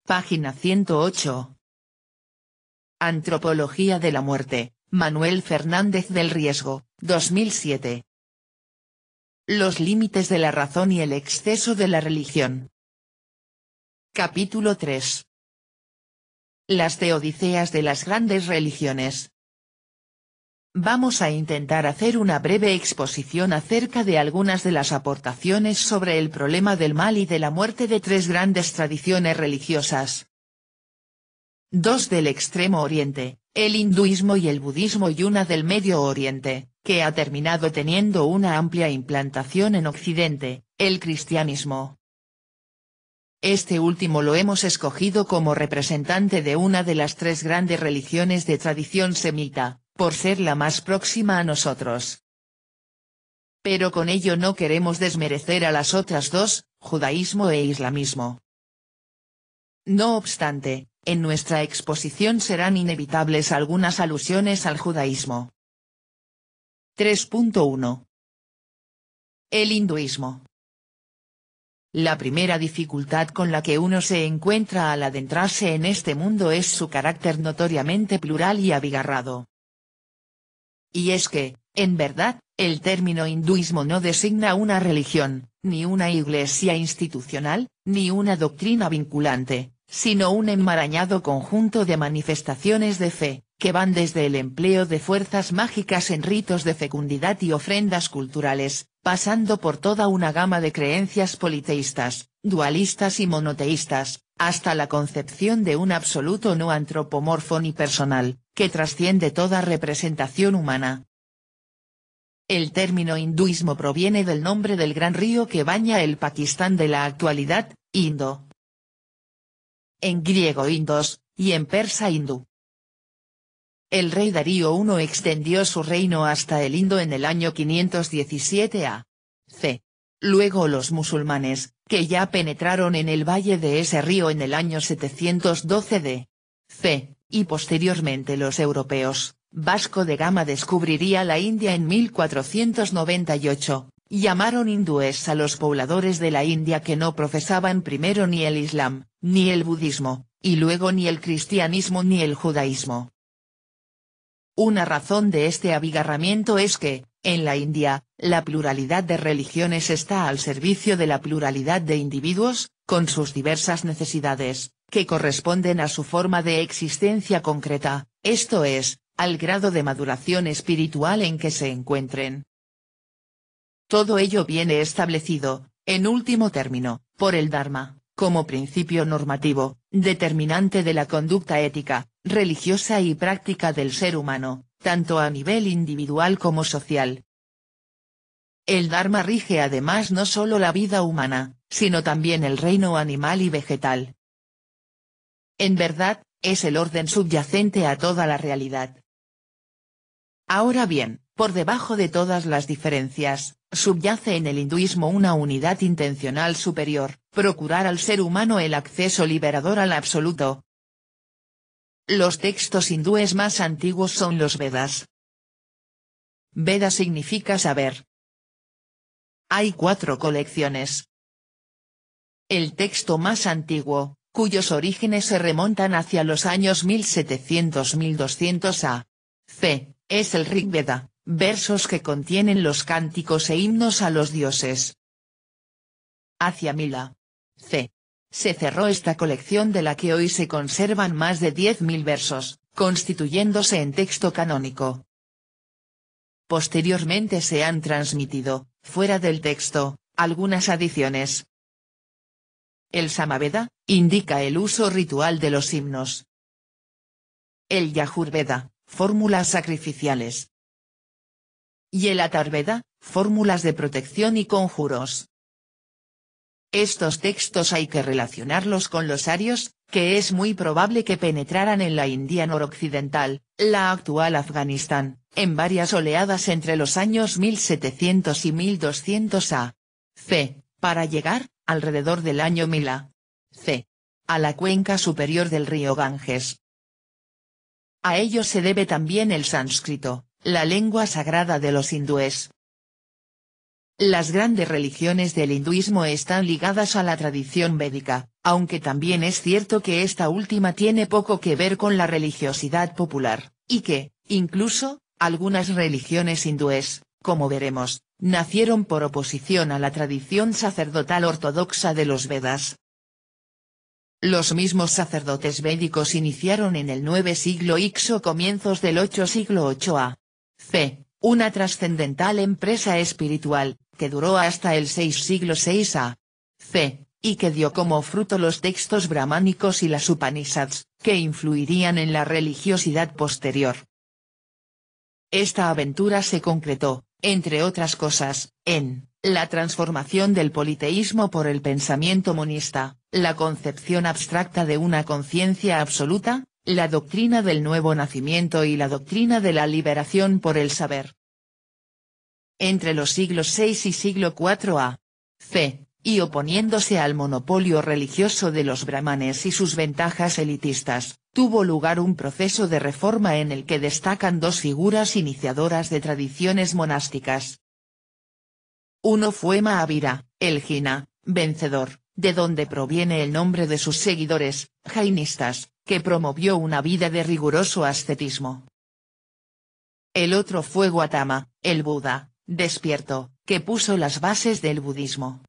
Página 108. Antropología de la muerte, Manuel Fernández del Riesgo, 2007. Los límites de la razón y el exceso de la religión. Capítulo 3. Las teodiceas de las grandes religiones. Vamos a intentar hacer una breve exposición acerca de algunas de las aportaciones sobre el problema del mal y de la muerte de tres grandes tradiciones religiosas. Dos del Extremo Oriente, el hinduismo y el budismo, y una del Medio Oriente, que ha terminado teniendo una amplia implantación en Occidente, el cristianismo. Este último lo hemos escogido como representante de una de las tres grandes religiones de tradición semita, por ser la más próxima a nosotros. Pero con ello no queremos desmerecer a las otras dos, judaísmo e islamismo. No obstante, en nuestra exposición serán inevitables algunas alusiones al judaísmo. 3.1. El hinduismo. La primera dificultad con la que uno se encuentra al adentrarse en este mundo es su carácter notoriamente plural y abigarrado. Y es que, en verdad, el término hinduismo no designa una religión, ni una iglesia institucional, ni una doctrina vinculante, sino un enmarañado conjunto de manifestaciones de fe, que van desde el empleo de fuerzas mágicas en ritos de fecundidad y ofrendas culturales, pasando por toda una gama de creencias politeístas, dualistas y monoteístas, hasta la concepción de un absoluto no antropomorfo ni personal, que trasciende toda representación humana. El término hinduismo proviene del nombre del gran río que baña el Pakistán de la actualidad, Indo. En griego Indos, y en persa hindú. El rey Darío I extendió su reino hasta el Indo en el año 517 a.C. Luego los musulmanes, que ya penetraron en el valle de ese río en el año 712 d.C., y posteriormente los europeos, Vasco de Gama descubriría la India en 1498, llamaron hindúes a los pobladores de la India que no profesaban primero ni el Islam, ni el budismo, y luego ni el cristianismo ni el judaísmo. Una razón de este abigarramiento es que, en la India, la pluralidad de religiones está al servicio de la pluralidad de individuos, con sus diversas necesidades, que corresponden a su forma de existencia concreta, esto es, al grado de maduración espiritual en que se encuentren. Todo ello viene establecido, en último término, por el Dharma, como principio normativo, determinante de la conducta ética, religiosa y práctica del ser humano, tanto a nivel individual como social. El Dharma rige además no solo la vida humana, sino también el reino animal y vegetal. En verdad, es el orden subyacente a toda la realidad. Ahora bien, por debajo de todas las diferencias, subyace en el hinduismo una unidad intencional superior, procurar al ser humano el acceso liberador al absoluto. Los textos hindúes más antiguos son los Vedas. Veda significa saber. Hay 4 colecciones. El texto más antiguo, cuyos orígenes se remontan hacia los años 1700-1200 a.C., es el Rig Veda, versos que contienen los cánticos e himnos a los dioses. Hacia 1000 a.C. se cerró esta colección, de la que hoy se conservan más de 10.000 versos, constituyéndose en texto canónico. Posteriormente se han transmitido, fuera del texto, algunas adiciones. El Samaveda, indica el uso ritual de los himnos. El Yajurveda, fórmulas sacrificiales. Y el Atharvaveda, fórmulas de protección y conjuros. Estos textos hay que relacionarlos con los arios, que es muy probable que penetraran en la India noroccidental, la actual Afganistán, en varias oleadas entre los años 1700 y 1200 a.C., para llegar, alrededor del año 1000 a.C., a la cuenca superior del río Ganges. A ello se debe también el sánscrito, la lengua sagrada de los hindúes. Las grandes religiones del hinduismo están ligadas a la tradición védica, aunque también es cierto que esta última tiene poco que ver con la religiosidad popular, y que, incluso, algunas religiones hindúes, como veremos, nacieron por oposición a la tradición sacerdotal ortodoxa de los Vedas. Los mismos sacerdotes védicos iniciaron en el 9 siglo Ix o comienzos del 8 siglo 8 a.C., una trascendental empresa espiritual, que duró hasta el 6 siglo 6 a.C., y que dio como fruto los textos brahmánicos y las Upanishads, que influirían en la religiosidad posterior. Esta aventura se concretó, entre otras cosas, en la transformación del politeísmo por el pensamiento monista, la concepción abstracta de una conciencia absoluta, la doctrina del nuevo nacimiento y la doctrina de la liberación por el saber. Entre los siglos VI y siglo IV a.C., y oponiéndose al monopolio religioso de los brahmanes y sus ventajas elitistas, tuvo lugar un proceso de reforma en el que destacan dos figuras iniciadoras de tradiciones monásticas. Uno fue Mahavira, el Jina, vencedor, de donde proviene el nombre de sus seguidores, jainistas, que promovió una vida de riguroso ascetismo. El otro fue Gautama, el Buda, despierto, que puso las bases del budismo.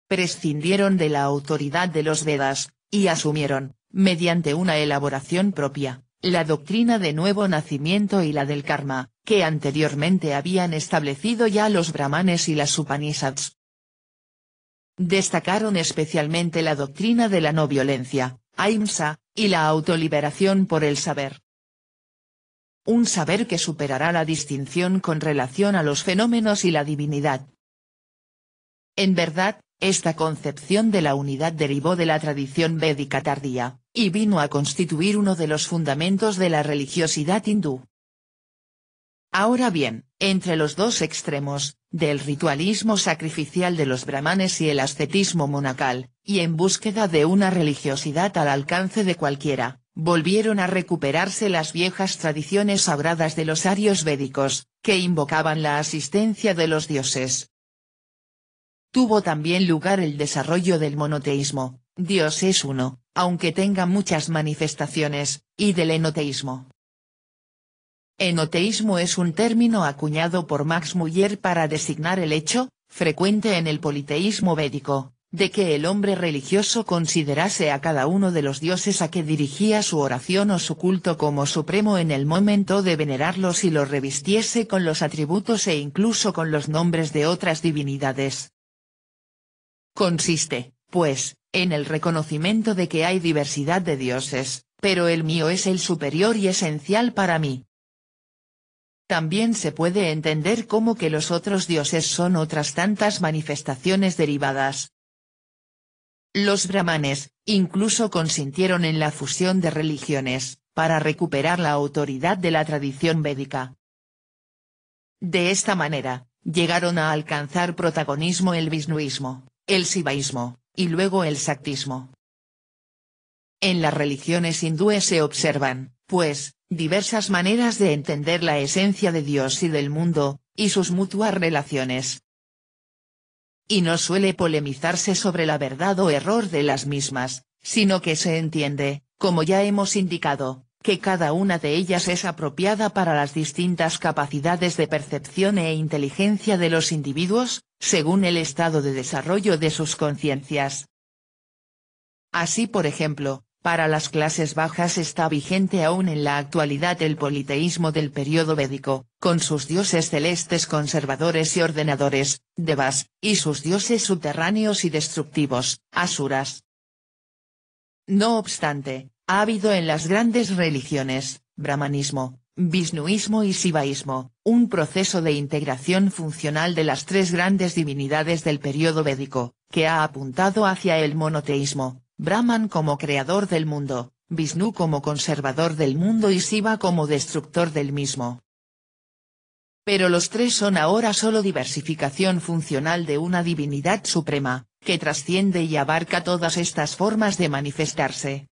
Prescindieron de la autoridad de los Vedas, y asumieron, mediante una elaboración propia, la doctrina de nuevo nacimiento y la del karma, que anteriormente habían establecido ya los brahmanes y las Upanishads. Destacaron especialmente la doctrina de la no violencia, ahimsa, y la autoliberación por el saber. Un saber que superará la distinción con relación a los fenómenos y la divinidad. En verdad, esta concepción de la unidad derivó de la tradición védica tardía, y vino a constituir uno de los fundamentos de la religiosidad hindú. Ahora bien, entre los dos extremos, del ritualismo sacrificial de los brahmanes y el ascetismo monacal, y en búsqueda de una religiosidad al alcance de cualquiera, volvieron a recuperarse las viejas tradiciones sagradas de los arios védicos, que invocaban la asistencia de los dioses. Tuvo también lugar el desarrollo del monoteísmo, Dios es uno, aunque tenga muchas manifestaciones, y del enoteísmo. Enoteísmo es un término acuñado por Max Muller para designar el hecho, frecuente en el politeísmo védico, de que el hombre religioso considerase a cada uno de los dioses a que dirigía su oración o su culto como supremo en el momento de venerarlos y los revistiese con los atributos e incluso con los nombres de otras divinidades. Consiste, pues, en el reconocimiento de que hay diversidad de dioses, pero el mío es el superior y esencial para mí. También se puede entender como que los otros dioses son otras tantas manifestaciones derivadas. Los brahmanes, incluso consintieron en la fusión de religiones, para recuperar la autoridad de la tradición védica. De esta manera, llegaron a alcanzar protagonismo el visnuismo, el sivaísmo, y luego el saktismo. En las religiones hindúes se observan, pues, diversas maneras de entender la esencia de Dios y del mundo, y sus mutuas relaciones. Y no suele polemizarse sobre la verdad o error de las mismas, sino que se entiende, como ya hemos indicado, que cada una de ellas es apropiada para las distintas capacidades de percepción e inteligencia de los individuos, según el estado de desarrollo de sus conciencias. Así por ejemplo, para las clases bajas está vigente aún en la actualidad el politeísmo del período védico, con sus dioses celestes conservadores y ordenadores, devas, y sus dioses subterráneos y destructivos, asuras. No obstante, ha habido en las grandes religiones, brahmanismo, visnuismo y sivaísmo, un proceso de integración funcional de las tres grandes divinidades del período védico, que ha apuntado hacia el monoteísmo, Brahman como creador del mundo, Vishnu como conservador del mundo y Shiva como destructor del mismo. Pero los tres son ahora solo diversificación funcional de una divinidad suprema, que trasciende y abarca todas estas formas de manifestarse.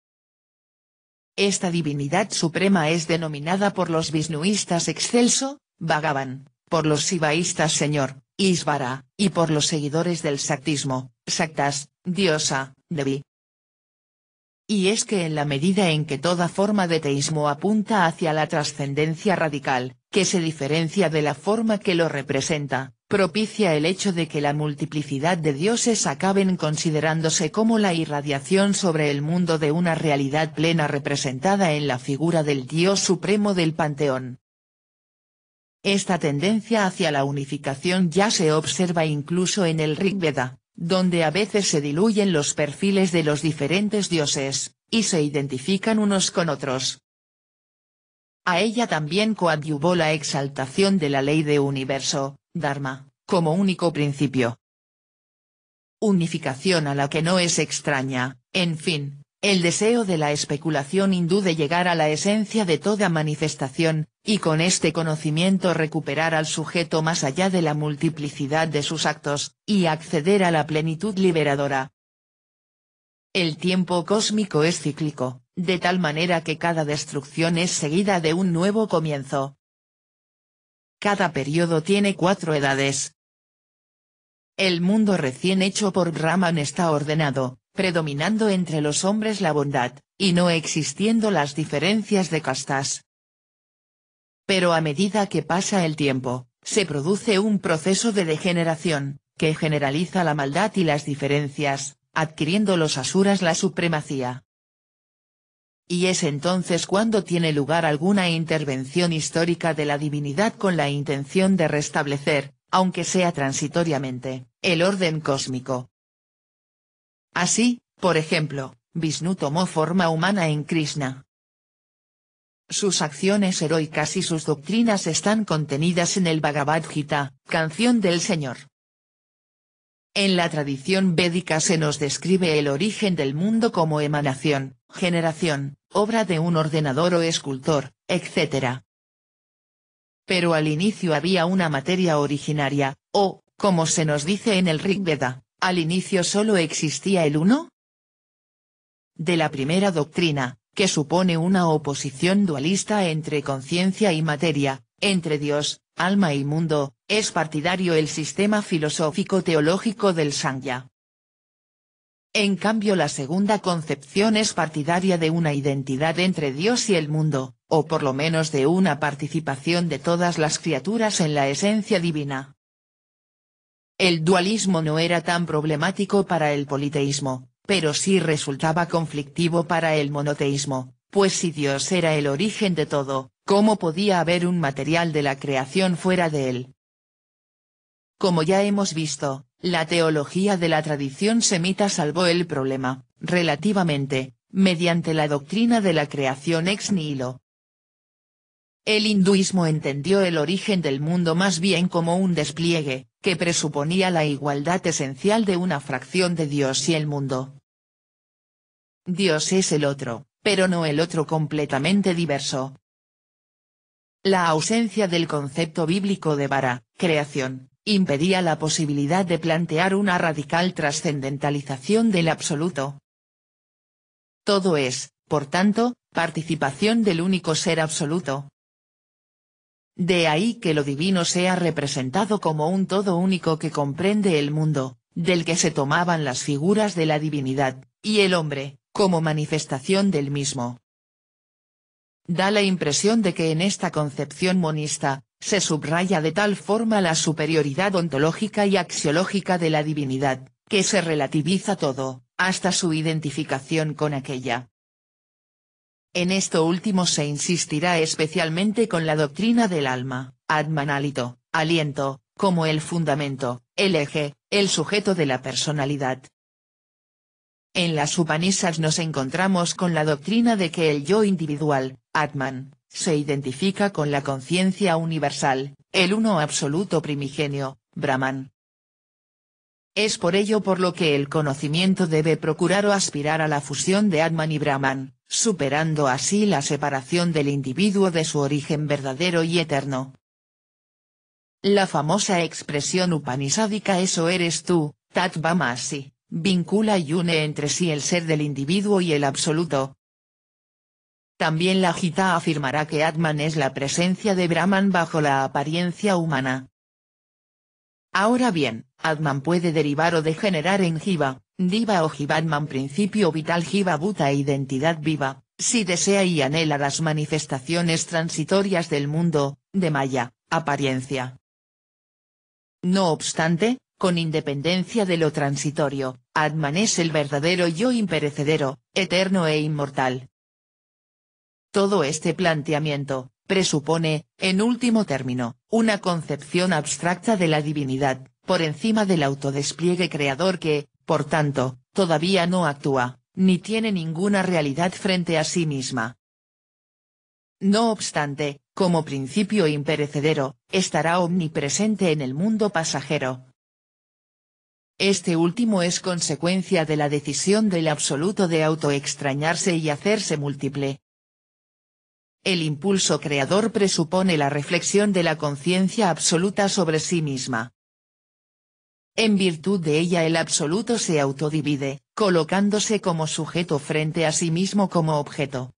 Esta divinidad suprema es denominada por los visnuistas excelso, Bhagavan, por los shivaístas Señor, Ishvara, y por los seguidores del saktismo, Saktas, diosa, Devi. Y es que en la medida en que toda forma de teísmo apunta hacia la trascendencia radical, que se diferencia de la forma que lo representa, propicia el hecho de que la multiplicidad de dioses acaben considerándose como la irradiación sobre el mundo de una realidad plena representada en la figura del Dios supremo del panteón. Esta tendencia hacia la unificación ya se observa incluso en el Rig Veda, donde a veces se diluyen los perfiles de los diferentes dioses, y se identifican unos con otros. A ella también coadyuvó la exaltación de la ley de universo, Dharma, como único principio. Unificación a la que no es extraña, en fin, el deseo de la especulación hindú de llegar a la esencia de toda manifestación, y con este conocimiento recuperar al sujeto más allá de la multiplicidad de sus actos, y acceder a la plenitud liberadora. El tiempo cósmico es cíclico, de tal manera que cada destrucción es seguida de un nuevo comienzo. Cada periodo tiene 4 edades. El mundo recién hecho por Brahman está ordenado, predominando entre los hombres la bondad, y no existiendo las diferencias de castas. Pero a medida que pasa el tiempo, se produce un proceso de degeneración, que generaliza la maldad y las diferencias, adquiriendo los asuras la supremacía. Y es entonces cuando tiene lugar alguna intervención histórica de la divinidad con la intención de restablecer, aunque sea transitoriamente, el orden cósmico. Así, por ejemplo, Vishnu tomó forma humana en Krishna. Sus acciones heroicas y sus doctrinas están contenidas en el Bhagavad Gita, Canción del Señor. En la tradición védica se nos describe el origen del mundo como emanación, generación, obra de un ordenador o escultor, etc. Pero al inicio había una materia originaria, o, como se nos dice en el Rig Veda, al inicio solo existía el uno. De la primera doctrina, que supone una oposición dualista entre conciencia y materia, entre Dios, alma y mundo, es partidario el sistema filosófico-teológico del Samkhya. En cambio la segunda concepción es partidaria de una identidad entre Dios y el mundo, o por lo menos de una participación de todas las criaturas en la esencia divina. El dualismo no era tan problemático para el politeísmo, pero sí resultaba conflictivo para el monoteísmo, pues si Dios era el origen de todo, ¿cómo podía haber un material de la creación fuera de él? Como ya hemos visto, la teología de la tradición semita salvó el problema, relativamente, mediante la doctrina de la creación ex nihilo. El hinduismo entendió el origen del mundo más bien como un despliegue, que presuponía la igualdad esencial de una fracción de Dios y el mundo. Dios es el otro, pero no el otro completamente diverso. La ausencia del concepto bíblico de bara, creación, impedía la posibilidad de plantear una radical trascendentalización del absoluto. Todo es, por tanto, participación del único ser absoluto. De ahí que lo divino sea representado como un todo único que comprende el mundo, del que se tomaban las figuras de la divinidad, y el hombre, como manifestación del mismo. Da la impresión de que en esta concepción monista, se subraya de tal forma la superioridad ontológica y axiológica de la divinidad, que se relativiza todo, hasta su identificación con aquella. En esto último se insistirá especialmente con la doctrina del alma, Atman hálito, aliento, como el fundamento, el eje, el sujeto de la personalidad. En las Upanishads nos encontramos con la doctrina de que el yo individual, Atman, se identifica con la conciencia universal, el uno absoluto primigenio, Brahman. Es por ello por lo que el conocimiento debe procurar o aspirar a la fusión de Atman y Brahman, superando así la separación del individuo de su origen verdadero y eterno. La famosa expresión upanishádica eso eres tú, Tatvamasi, vincula y une entre sí el ser del individuo y el absoluto. También la Gita afirmará que Atman es la presencia de Brahman bajo la apariencia humana. Ahora bien, Atman puede derivar o degenerar en Jiva, Diva o Jivatman principio vital Jiva Bhuta identidad viva, si desea y anhela las manifestaciones transitorias del mundo, de Maya, apariencia. No obstante, con independencia de lo transitorio, Atman es el verdadero yo imperecedero, eterno e inmortal. Todo este planteamiento, presupone, en último término, una concepción abstracta de la divinidad, por encima del autodespliegue creador que, por tanto, todavía no actúa, ni tiene ninguna realidad frente a sí misma. No obstante, como principio imperecedero, estará omnipresente en el mundo pasajero. Este último es consecuencia de la decisión del absoluto de autoextrañarse y hacerse múltiple. El impulso creador presupone la reflexión de la conciencia absoluta sobre sí misma. En virtud de ella el absoluto se autodivide, colocándose como sujeto frente a sí mismo como objeto.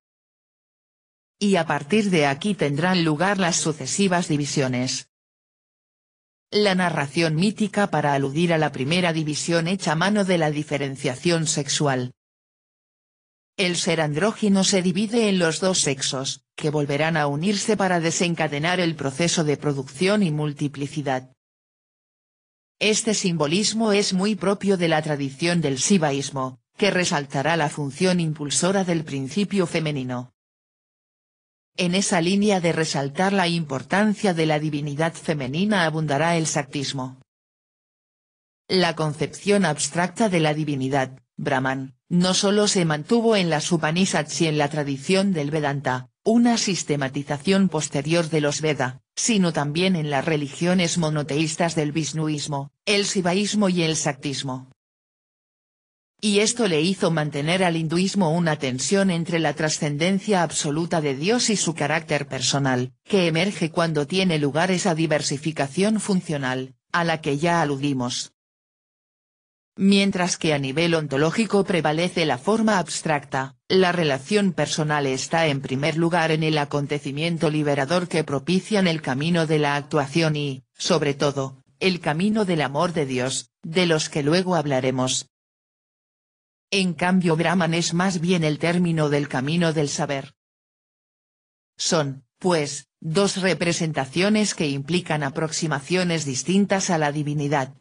Y a partir de aquí tendrán lugar las sucesivas divisiones. La narración mítica para aludir a la primera división echa mano de la diferenciación sexual. El ser andrógino se divide en los dos sexos, que volverán a unirse para desencadenar el proceso de producción y multiplicidad. Este simbolismo es muy propio de la tradición del sivaísmo, que resaltará la función impulsora del principio femenino. En esa línea de resaltar la importancia de la divinidad femenina abundará el Shaktismo. La concepción abstracta de la divinidad, Brahman, no solo se mantuvo en las Upanishads y en la tradición del Vedanta, una sistematización posterior de los Veda, sino también en las religiones monoteístas del Vishnuismo, el Sivaísmo y el Shaktismo. Y esto le hizo mantener al hinduismo una tensión entre la trascendencia absoluta de Dios y su carácter personal, que emerge cuando tiene lugar esa diversificación funcional, a la que ya aludimos. Mientras que a nivel ontológico prevalece la forma abstracta, la relación personal está en primer lugar en el acontecimiento liberador que propician el camino de la actuación y, sobre todo, el camino del amor de Dios, de los que luego hablaremos. En cambio Brahman es más bien el término del camino del saber. Son, pues, dos representaciones que implican aproximaciones distintas a la divinidad.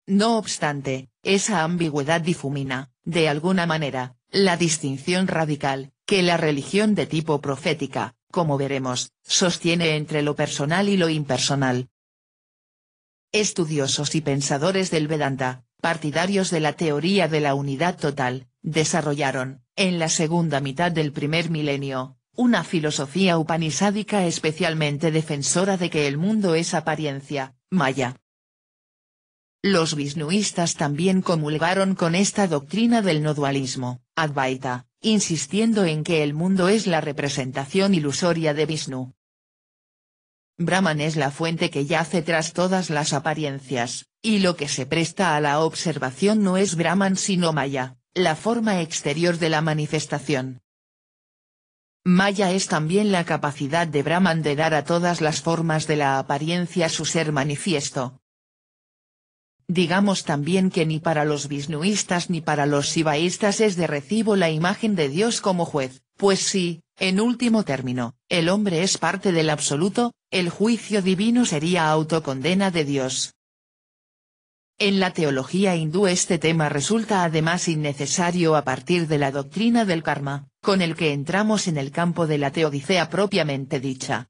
No obstante, esa ambigüedad difumina, de alguna manera, la distinción radical, que la religión de tipo profética, como veremos, sostiene entre lo personal y lo impersonal. Estudiosos y pensadores del Vedanta, partidarios de la teoría de la unidad total, desarrollaron, en la segunda mitad del primer milenio, una filosofía upanishádica especialmente defensora de que el mundo es apariencia, Maya. Los vishnuistas también comulgaron con esta doctrina del no dualismo, Advaita, insistiendo en que el mundo es la representación ilusoria de Vishnu. Brahman es la fuente que yace tras todas las apariencias, y lo que se presta a la observación no es Brahman sino Maya, la forma exterior de la manifestación. Maya es también la capacidad de Brahman de dar a todas las formas de la apariencia su ser manifiesto. Digamos también que ni para los vishnuistas ni para los shivaístas es de recibo la imagen de Dios como juez, pues si, en último término, el hombre es parte del absoluto, el juicio divino sería autocondena de Dios. En la teología hindú este tema resulta además innecesario a partir de la doctrina del karma, con el que entramos en el campo de la teodicea propiamente dicha.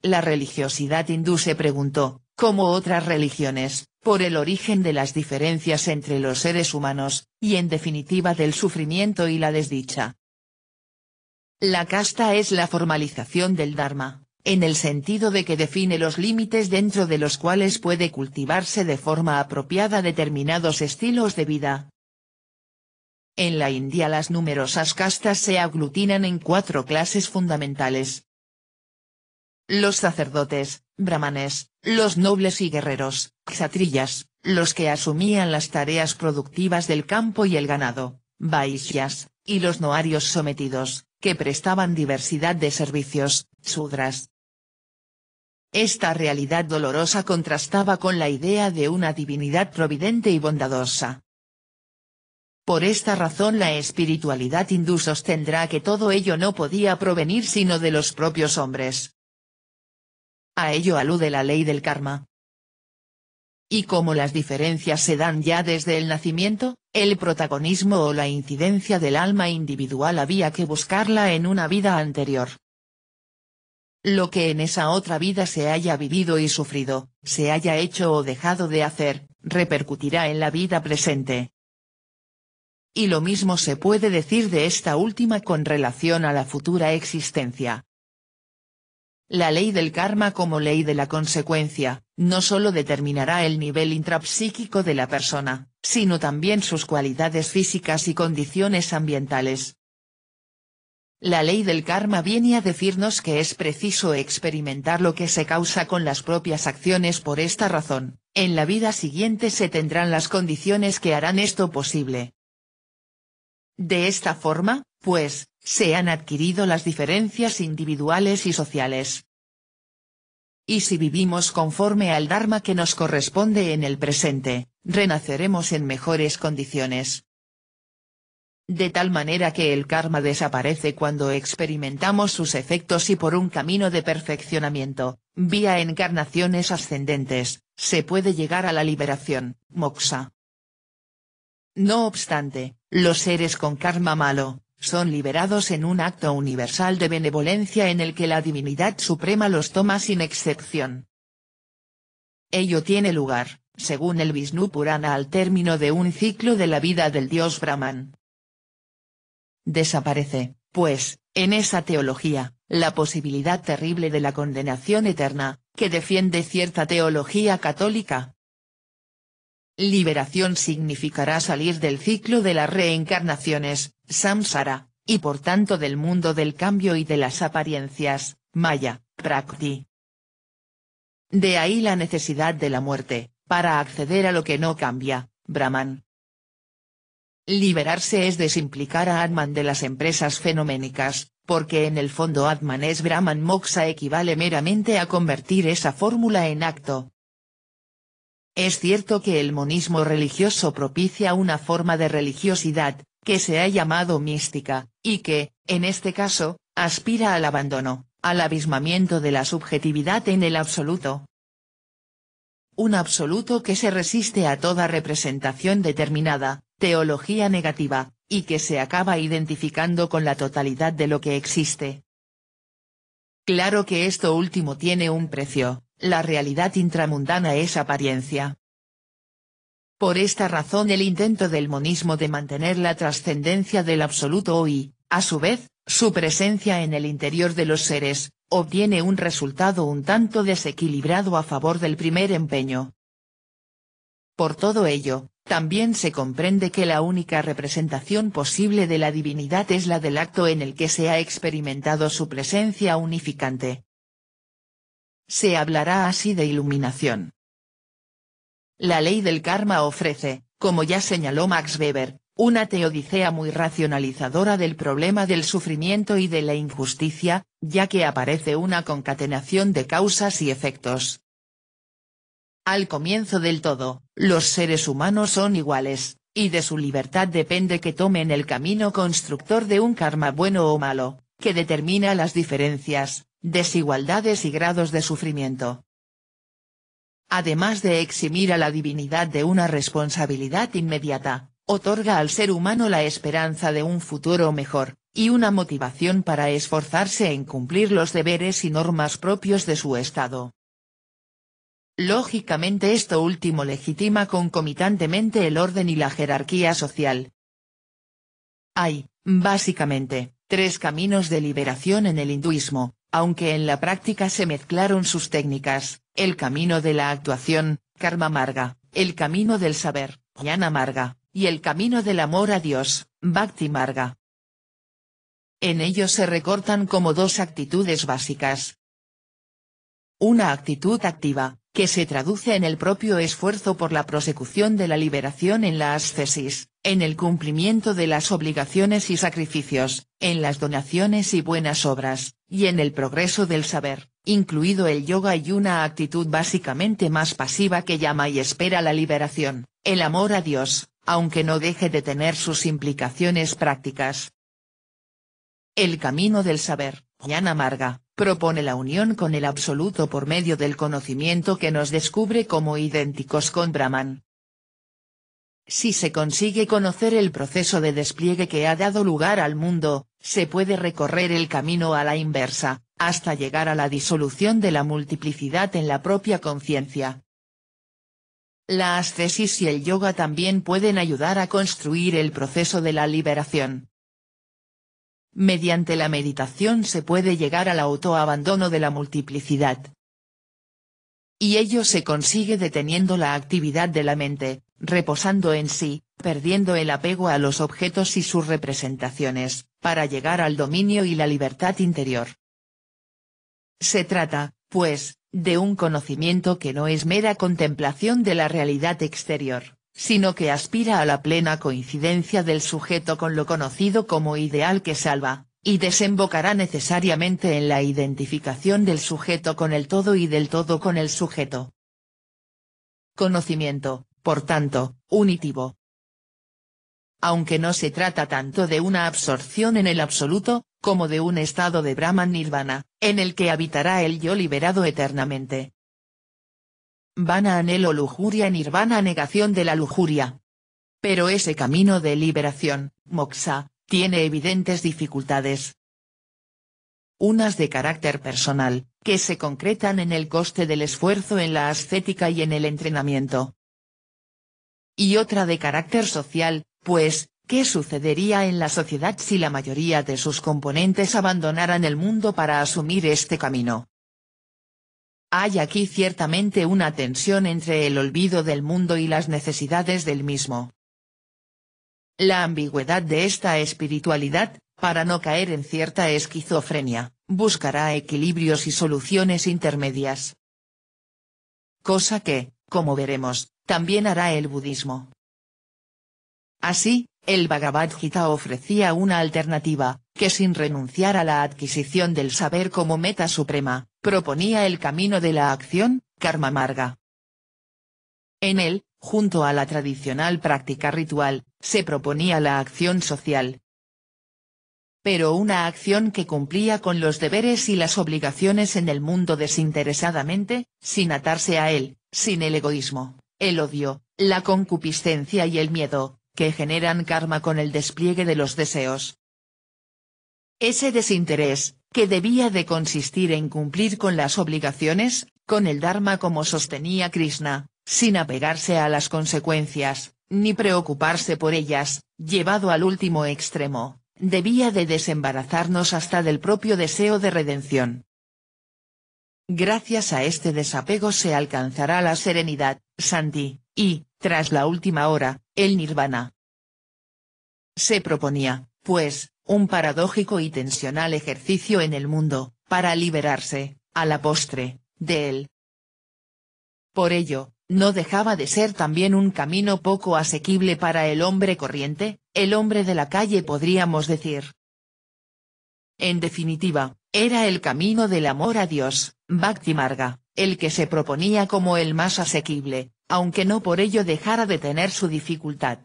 La religiosidad hindú se preguntó, como otras religiones, por el origen de las diferencias entre los seres humanos, y en definitiva del sufrimiento y la desdicha. La casta es la formalización del Dharma, en el sentido de que define los límites dentro de los cuales puede cultivarse de forma apropiada determinados estilos de vida. En la India las numerosas castas se aglutinan en 4 clases fundamentales. Los sacerdotes, brahmanes, los nobles y guerreros, kshatriyas, los que asumían las tareas productivas del campo y el ganado, vaishyas, y los noarios sometidos, que prestaban diversidad de servicios, sudras. esta realidad dolorosa contrastaba con la idea de una divinidad providente y bondadosa. Por esta razón la espiritualidad hindú sostendrá que todo ello no podía provenir sino de los propios hombres. A ello alude la ley del karma. Y como las diferencias se dan ya desde el nacimiento, el protagonismo o la incidencia del alma individual había que buscarla en una vida anterior. Lo que en esa otra vida se haya vivido y sufrido, se haya hecho o dejado de hacer, repercutirá en la vida presente. Y lo mismo se puede decir de esta última con relación a la futura existencia. La ley del karma como ley de la consecuencia, no solo determinará el nivel intrapsíquico de la persona, sino también sus cualidades físicas y condiciones ambientales. La ley del karma viene a decirnos que es preciso experimentar lo que se causa con las propias acciones. Por esta razón, en la vida siguiente se tendrán las condiciones que harán esto posible. De esta forma, pues, se han adquirido las diferencias individuales y sociales. Y si vivimos conforme al Dharma que nos corresponde en el presente, renaceremos en mejores condiciones. De tal manera que el karma desaparece cuando experimentamos sus efectos y por un camino de perfeccionamiento, vía encarnaciones ascendentes, se puede llegar a la liberación, moksha. No obstante, los seres con karma malo, son liberados en un acto universal de benevolencia en el que la divinidad suprema los toma sin excepción. Ello tiene lugar, según el Vishnu Purana al término de un ciclo de la vida del dios Brahman. Desaparece, pues, en esa teología, la posibilidad terrible de la condenación eterna, que defiende cierta teología católica. Liberación significará salir del ciclo de las reencarnaciones, samsara, y por tanto del mundo del cambio y de las apariencias, maya, prakriti. De ahí la necesidad de la muerte, para acceder a lo que no cambia, Brahman. Liberarse es desimplicar a Atman de las empresas fenoménicas, porque en el fondo Atman es Brahman. Moksha equivale meramente a convertir esa fórmula en acto. Es cierto que el monismo religioso propicia una forma de religiosidad, que se ha llamado mística, y que, en este caso, aspira al abandono, al abismamiento de la subjetividad en el absoluto. Un absoluto que se resiste a toda representación determinada, teología negativa, y que se acaba identificando con la totalidad de lo que existe. Claro que esto último tiene un precio, la realidad intramundana es apariencia. Por esta razón el intento del monismo de mantener la trascendencia del absoluto y, a su vez, su presencia en el interior de los seres, obtiene un resultado un tanto desequilibrado a favor del primer empeño. Por todo ello, también se comprende que la única representación posible de la divinidad es la del acto en el que se ha experimentado su presencia unificante. Se hablará así de iluminación. La ley del karma ofrece, como ya señaló Max Weber, una teodicea muy racionalizadora del problema del sufrimiento y de la injusticia, ya que aparece una concatenación de causas y efectos. Al comienzo del todo, los seres humanos son iguales, y de su libertad depende que tomen el camino constructor de un karma bueno o malo, que determina las diferencias, desigualdades y grados de sufrimiento. Además de eximir a la divinidad de una responsabilidad inmediata, otorga al ser humano la esperanza de un futuro mejor, y una motivación para esforzarse en cumplir los deberes y normas propios de su estado. Lógicamente esto último legitima concomitantemente el orden y la jerarquía social. Hay, básicamente, tres caminos de liberación en el hinduismo, aunque en la práctica se mezclaron sus técnicas: el camino de la actuación, karma marga, el camino del saber, jnana marga, y el camino del amor a Dios, bhakti marga. En ellos se recortan como dos actitudes básicas. Una actitud activa, que se traduce en el propio esfuerzo por la prosecución de la liberación en la ascesis, en el cumplimiento de las obligaciones y sacrificios, en las donaciones y buenas obras, y en el progreso del saber, incluido el yoga, y una actitud básicamente más pasiva que llama y espera la liberación, el amor a Dios, aunque no deje de tener sus implicaciones prácticas. El camino del saber, Jnana Marga, propone la unión con el absoluto por medio del conocimiento que nos descubre como idénticos con Brahman. Si se consigue conocer el proceso de despliegue que ha dado lugar al mundo, se puede recorrer el camino a la inversa, hasta llegar a la disolución de la multiplicidad en la propia conciencia. La ascesis y el yoga también pueden ayudar a construir el proceso de la liberación. Mediante la meditación se puede llegar al autoabandono de la multiplicidad. Y ello se consigue deteniendo la actividad de la mente, reposando en sí, perdiendo el apego a los objetos y sus representaciones, para llegar al dominio y la libertad interior. Se trata, pues, de un conocimiento que no es mera contemplación de la realidad exterior, sino que aspira a la plena coincidencia del sujeto con lo conocido como ideal que salva, y desembocará necesariamente en la identificación del sujeto con el todo y del todo con el sujeto. Conocimiento, por tanto, unitivo. Aunque no se trata tanto de una absorción en el absoluto, como de un estado de Brahman Nirvana, en el que habitará el yo liberado eternamente. Vana anhelo lujuria, nirvana negación de la lujuria. Pero ese camino de liberación, moksha, tiene evidentes dificultades. Unas de carácter personal, que se concretan en el coste del esfuerzo en la ascética y en el entrenamiento. Y otra de carácter social, pues, ¿qué sucedería en la sociedad si la mayoría de sus componentes abandonaran el mundo para asumir este camino? Hay aquí ciertamente una tensión entre el olvido del mundo y las necesidades del mismo. La ambigüedad de esta espiritualidad, para no caer en cierta esquizofrenia, buscará equilibrios y soluciones intermedias. Cosa que, como veremos, también hará el budismo. Así, el Bhagavad Gita ofrecía una alternativa, que sin renunciar a la adquisición del saber como meta suprema, proponía el camino de la acción, Karma Marga. En él, junto a la tradicional práctica ritual, se proponía la acción social. Pero una acción que cumplía con los deberes y las obligaciones en el mundo desinteresadamente, sin atarse a él, sin el egoísmo, el odio, la concupiscencia y el miedo, que generan karma con el despliegue de los deseos. Ese desinterés, que debía de consistir en cumplir con las obligaciones, con el Dharma como sostenía Krishna, sin apegarse a las consecuencias, ni preocuparse por ellas, llevado al último extremo, debía de desembarazarnos hasta del propio deseo de redención. Gracias a este desapego se alcanzará la serenidad, Santi, y, tras la última hora, el nirvana. Se proponía, pues, un paradójico y tensional ejercicio en el mundo, para liberarse, a la postre, de él. Por ello, no dejaba de ser también un camino poco asequible para el hombre corriente, el hombre de la calle podríamos decir. En definitiva, era el camino del amor a Dios, Bhakti Marga, el que se proponía como el más asequible, aunque no por ello dejara de tener su dificultad.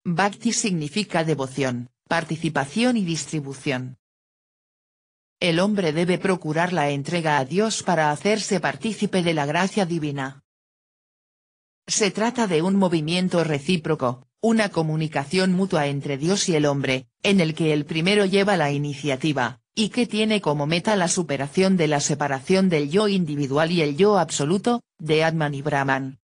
Bhakti significa devoción, participación y distribución. El hombre debe procurar la entrega a Dios para hacerse partícipe de la gracia divina. Se trata de un movimiento recíproco, una comunicación mutua entre Dios y el hombre, en el que el primero lleva la iniciativa, y que tiene como meta la superación de la separación del yo individual y el yo absoluto, de Atman y Brahman.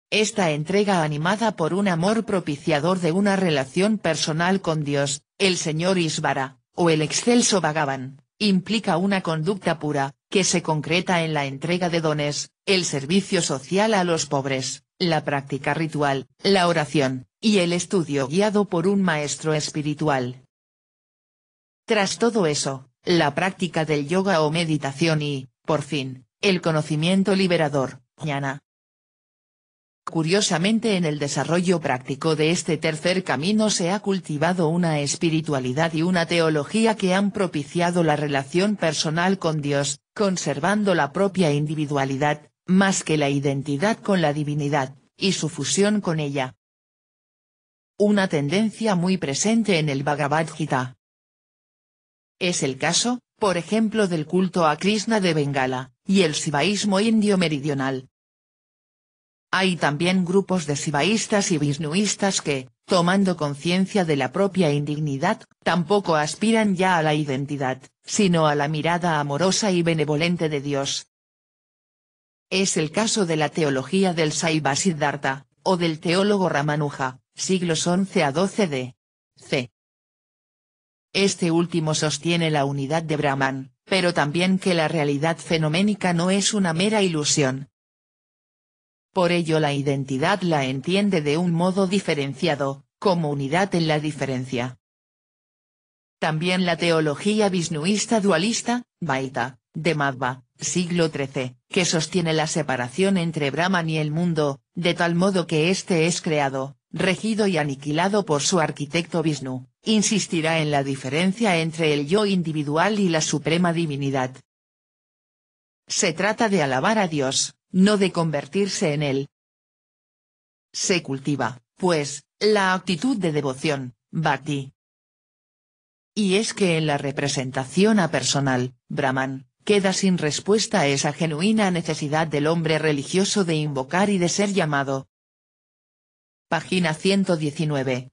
Esta entrega animada por un amor propiciador de una relación personal con Dios, el Señor Ishvara, o el excelso Bhagavan, implica una conducta pura, que se concreta en la entrega de dones, el servicio social a los pobres, la práctica ritual, la oración, y el estudio guiado por un maestro espiritual. Tras todo eso, la práctica del yoga o meditación y, por fin, el conocimiento liberador, jnana. Curiosamente, en el desarrollo práctico de este tercer camino se ha cultivado una espiritualidad y una teología que han propiciado la relación personal con Dios, conservando la propia individualidad, más que la identidad con la divinidad, y su fusión con ella. Una tendencia muy presente en el Bhagavad Gita. Es el caso, por ejemplo, del culto a Krishna de Bengala, y el sivaísmo indio meridional. Hay también grupos de sivaístas y visnuístas que, tomando conciencia de la propia indignidad, tampoco aspiran ya a la identidad, sino a la mirada amorosa y benevolente de Dios. Es el caso de la teología del Saiva Siddhartha, o del teólogo Ramanuja, siglos XI a XII d.C. Este último sostiene la unidad de Brahman, pero también que la realidad fenoménica no es una mera ilusión. Por ello la identidad la entiende de un modo diferenciado, como unidad en la diferencia. También la teología visnuista dualista, Vaita, de Madhva, siglo XIII, que sostiene la separación entre Brahman y el mundo, de tal modo que éste es creado, regido y aniquilado por su arquitecto Vishnu, insistirá en la diferencia entre el yo individual y la suprema divinidad. Se trata de alabar a Dios, no de convertirse en él. Se cultiva, pues, la actitud de devoción, bhakti. Y es que en la representación apersonal, Brahman, queda sin respuesta esa genuina necesidad del hombre religioso de invocar y de ser llamado. Página 119.